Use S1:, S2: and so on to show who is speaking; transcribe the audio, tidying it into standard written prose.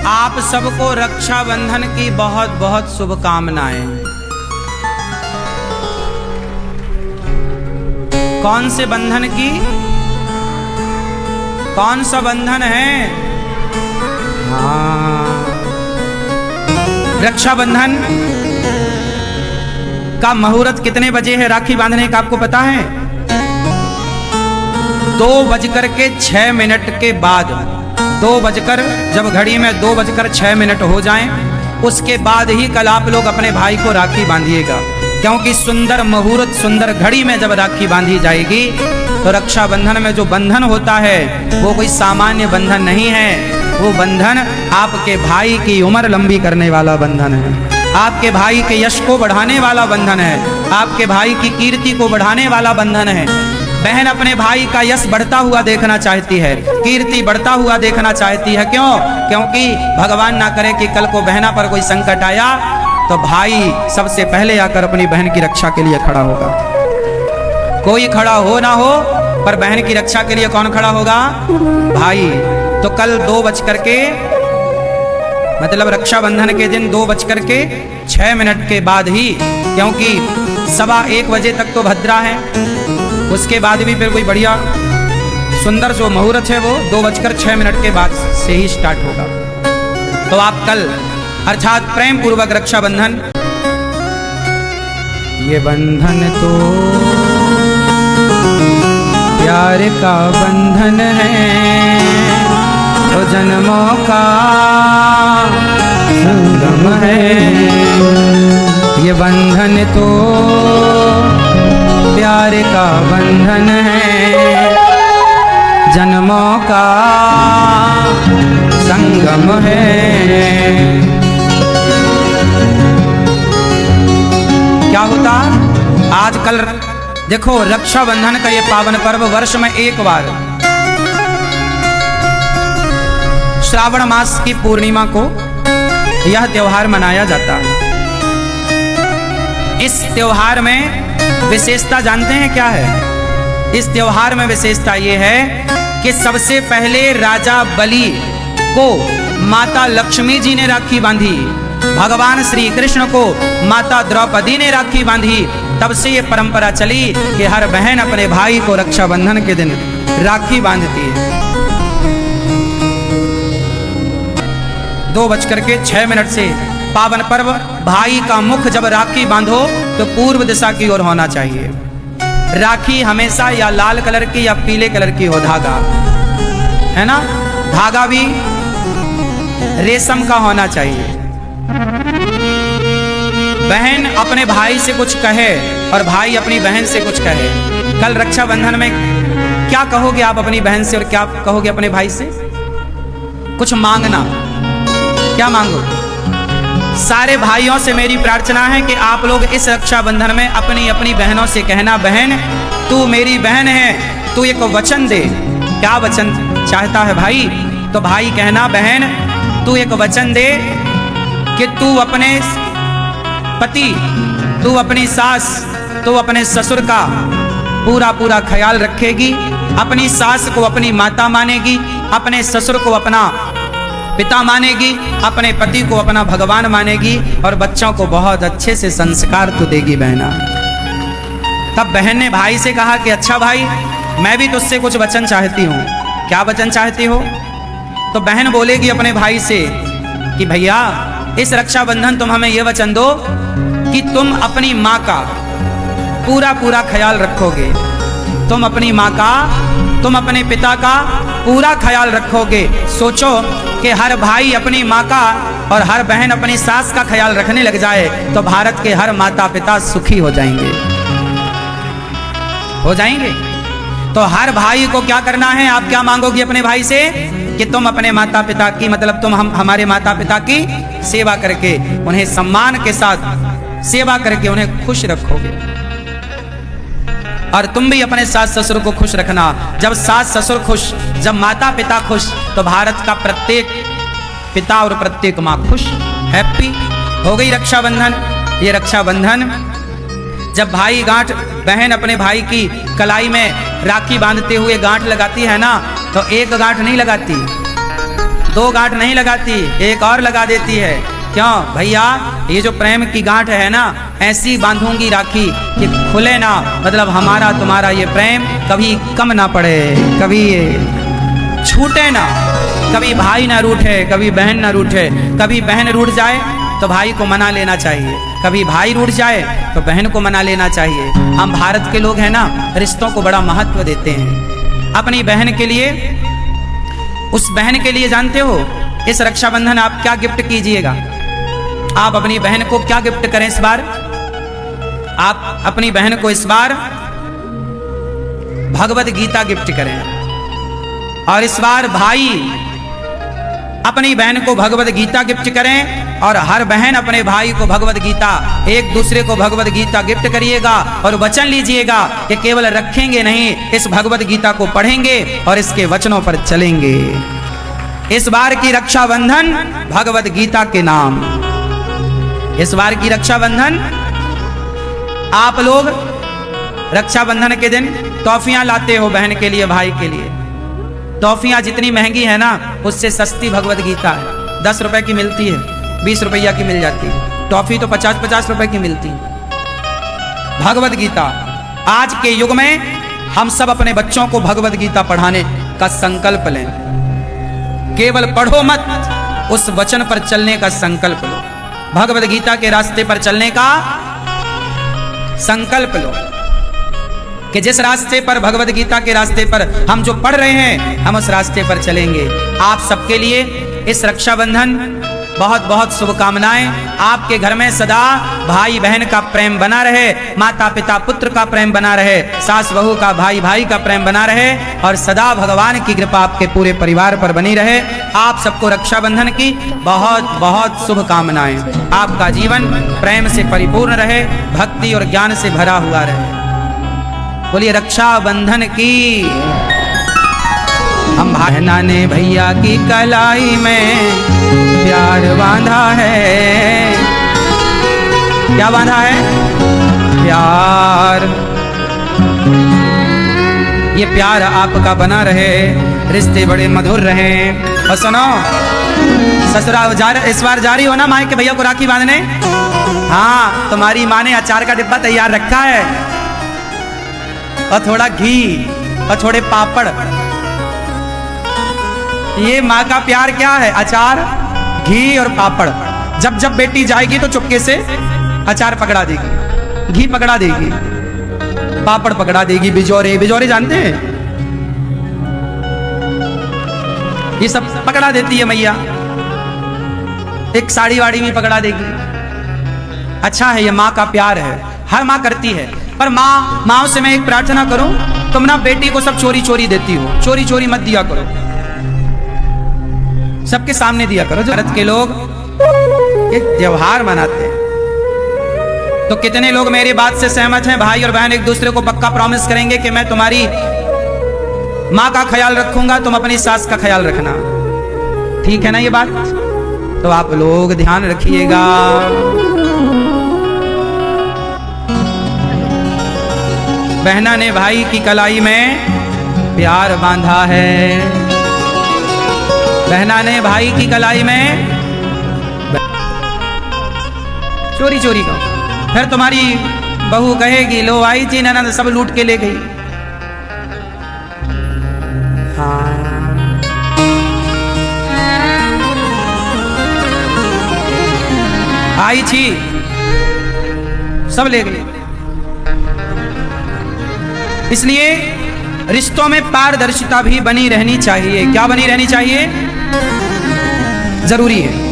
S1: आप सबको रक्षाबंधन की बहुत बहुत शुभकामनाएं। कौन से बंधन की? कौन सा बंधन है? हाँ, रक्षाबंधन का मुहूर्त कितने बजे है राखी बांधने का आपको पता है? 2:06 के बाद, 2 बजकर, जब घड़ी में 2:06 हो जाएं, उसके बाद ही कल आप लोग अपने भाई को राखी बांधिएगा, क्योंकि सुंदर मुहूर्त, सुंदर घड़ी में जब राखी बांधी जाएगी तो रक्षाबंधन में जो बंधन होता है वो कोई सामान्य बंधन नहीं है। वो बंधन आपके भाई की उम्र लंबी करने वाला बंधन है, आपके भाई के यश को बढ़ाने वाला बंधन है, आपके भाई की कीर्ति को बढ़ाने वाला बंधन है। बहन अपने भाई का यश बढ़ता हुआ देखना चाहती है, कीर्ति बढ़ता हुआ देखना चाहती है। क्यों? क्योंकि भगवान ना करे कि कल को बहना पर कोई संकट आया तो भाई सबसे पहले आकर अपनी बहन की रक्षा के लिए खड़ा होगा। कोई खड़ा हो ना हो, पर बहन की रक्षा के लिए कौन खड़ा होगा? भाई। तो कल 2 मतलब रक्षाबंधन के दिन 2:06 के बाद ही, क्योंकि 1:15 बजे तक तो भद्रा है, उसके बाद भी फिर कोई बढ़िया सुंदर जो मुहूर्त है वो 2:06 के बाद से ही स्टार्ट होगा। तो आप कल अर्थात प्रेम पूर्वक रक्षाबंधन, ये बंधन तो प्यार का बंधन है, तो जन्मों का संगम है। ये बंधन तो प्यार का बंधन है, जन्मों का संगम है। क्या होता? आजकल देखो, रक्षाबंधन का ये पावन पर्व वर्ष में एक बार, श्रावण मास की पूर्णिमा को यह त्योहार मनाया जाता है। इस त्योहार में विशेषता जानते हैं क्या है? इस त्योहार में विशेषता ये है कि सबसे पहले राजा बलि को माता लक्ष्मी जी ने राखी बांधी, भगवान श्री कृष्ण को माता द्रौपदी ने राखी बांधी। तब से ये परंपरा चली कि हर बहन अपने भाई को रक्षाबंधन के दिन राखी बांधती है। 2:06 से पावन पर्व। भाई का मुख जब राखी बांधो तो पूर्व दिशा की ओर होना चाहिए। राखी हमेशा या लाल कलर की या पीले कलर की हो, धागा है ना, धागा भी रेशम का होना चाहिए। बहन अपने भाई से कुछ कहे और भाई अपनी बहन से कुछ कहे। कल रक्षाबंधन में क्या कहोगे आप अपनी बहन से और क्या कहोगे अपने भाई से? कुछ मांगना। क्या मांगो? सारे भाइयों से मेरी प्रार्थना है कि आप लोग इस रक्षाबंधन में अपनी अपनी बहनों से कहना, बहन तू मेरी बहन है, तू एक वचन दे। क्या वचन चाहता है भाई? तो भाई कहना, बहन तू एक वचन दे कि तू अपने पति, तू अपनी सास, तू अपने ससुर का पूरा पूरा ख्याल रखेगी, अपनी सास को अपनी माता मानेगी, अपने ससुर को अपना पिता मानेगी, अपने पति को अपना भगवान मानेगी और बच्चों को बहुत अच्छे से संस्कार तो देगी बहना। तब बहन ने भाई से कहा कि अच्छा भाई, मैं भी तुझसे कुछ वचन चाहती हूँ। क्या वचन चाहती हो? तो बहन बोलेगी अपने भाई से कि भैया इस रक्षाबंधन तुम हमें यह वचन दो कि तुम अपनी माँ का पूरा पूरा ख्याल रखोगे, तुम अपनी माँ का, तुम अपने पिता का पूरा ख्याल रखोगे। सोचो कि हर भाई अपनी माँ का और हर बहन अपनी सास का ख्याल रखने लग जाए तो भारत के हर माता पिता सुखी हो जाएंगे, हो जाएंगे। तो हर भाई को क्या करना है? आप क्या मांगोगे अपने भाई से? कि तुम अपने माता पिता की, मतलब तुम हमारे माता पिता की सेवा करके, उन्हें सम्मान के साथ सेवा करके उन्हें खुश रखोगे। और तुम भी अपने सास ससुर को खुश रखना। जब सास ससुर खुश, जब माता पिता खुश, तो भारत का प्रत्येक पिता और प्रत्येक माँ खुश, हैप्पी। हो गई रक्षाबंधन। ये रक्षाबंधन जब भाई गांठ, बहन अपने भाई की कलाई में राखी बांधते हुए गांठ लगाती है ना, तो एक गांठ नहीं लगाती, 2 गांठ नहीं लगाती, एक और लगा देती है। क्यों भैया, ये जो प्रेम की गांठ है ना, ऐसी बांधूंगी राखी कि खुले ना, मतलब हमारा तुम्हारा ये प्रेम कभी कम ना पड़े, कभी छूटे ना, कभी भाई ना रूठे, कभी बहन ना रूठे। कभी बहन रूठ जाए तो भाई को मना लेना चाहिए, कभी भाई रूठ जाए तो बहन को मना लेना चाहिए। हम भारत के लोग हैं ना, रिश्तों को बड़ा महत्व देते हैं। अपनी बहन के लिए, उस बहन के लिए जानते हो, इस रक्षाबंधन आप क्या गिफ्ट कीजिएगा? आप अपनी बहन को क्या गिफ्ट करें इस बार? आप अपनी बहन को इस बार भगवद गीता गिफ्ट करें। और इस बार भाई अपनी बहन को भगवद गीता गिफ्ट करें, और हर बहन अपने भाई को भगवद गीता, एक दूसरे को भगवद गीता गिफ्ट करिएगा और वचन लीजिएगा कि केवल रखेंगे नहीं, इस भगवद गीता को पढ़ेंगे और इसके वचनों पर चलेंगे। इस बार की रक्षाबंधन भगवद गीता के नाम। इस बार की रक्षाबंधन आप लोग रक्षाबंधन के दिन टॉफियां लाते हो बहन के लिए, भाई के लिए। टॉफियां जितनी महंगी है ना, उससे सस्ती भगवद गीता है। 10 रुपए की मिलती है, 20 रुपया की मिल जाती है। टॉफी तो 50-50 रुपए की मिलती है। भगवद गीता, आज के युग में हम सब अपने बच्चों को भगवद गीता पढ़ाने का संकल्प लें। केवल पढ़ो मत, उस वचन पर चलने का संकल्प लो। भगवद गीता के रास्ते पर चलने का संकल्प लो कि जिस रास्ते पर, भगवद गीता के रास्ते पर हम जो पढ़ रहे हैं, हम उस रास्ते पर चलेंगे। आप सबके लिए इस रक्षाबंधन बहुत बहुत शुभकामनाएं। आपके घर में सदा भाई बहन का प्रेम बना रहे, माता पिता पुत्र का प्रेम बना रहे, सास बहू का, भाई भाई का प्रेम बना रहे, और सदा भगवान की कृपा आपके पूरे परिवार पर बनी रहे। आप सबको रक्षाबंधन की बहुत बहुत शुभकामनाएं। आपका जीवन प्रेम से परिपूर्ण रहे, भक्ति और ज्ञान से भरा हुआ रहे। बोलिए रक्षाबंधन की। हम बहना ने भैया की कलाई में प्यार बांधा है। क्या बांधा है? प्यार। ये प्यार आपका बना रहे, रिश्ते बड़े मधुर रहे। और सुनो, ससुराल इस बार जा रही हो ना माई के भैया को राखी बांधने? हाँ, तुम्हारी माँ ने अचार का डिब्बा तैयार रखा है, और थोड़ा घी और थोड़े पापड़। ये माँ का प्यार क्या है? अचार, घी और पापड़। जब जब बेटी जाएगी तो चुपके से अचार पकड़ा देगी, घी पकड़ा देगी, पापड़ पकड़ा देगी, बिजौरे, बिजौरे जानते हैं? ये सब पकड़ा देती है मैया। एक साड़ी वाड़ी भी पकड़ा देगी। अच्छा है, ये माँ का प्यार है, हर माँ करती है। पर माँ से मैं एक प्रार्थना करूं, तुम ना बेटी को सब चोरी चोरी देती हो, चोरी चोरी मत दिया करो, सबके सामने दिया करो। भारत के लोग एक त्योहार मनाते हैं, तो कितने लोग मेरी बात से सहमत हैं? भाई और बहन एक दूसरे को पक्का प्रॉमिस करेंगे कि मैं तुम्हारी माँ का ख्याल रखूंगा, तुम अपनी सास का ख्याल रखना। ठीक है ना ये बात? तो आप लोग ध्यान रखिएगा। बहना ने भाई की कलाई में प्यार बांधा है। बहना ने भाई की कलाई में चोरी चोरी का। फिर तुम्हारी बहू कहेगी, लो आई थी ननद, सब लूट के ले गई। हाँ, आई थी, सब ले गई। इसलिए रिश्तों में पारदर्शिता भी बनी रहनी चाहिए। क्या बनी रहनी चाहिए? जरूरी है।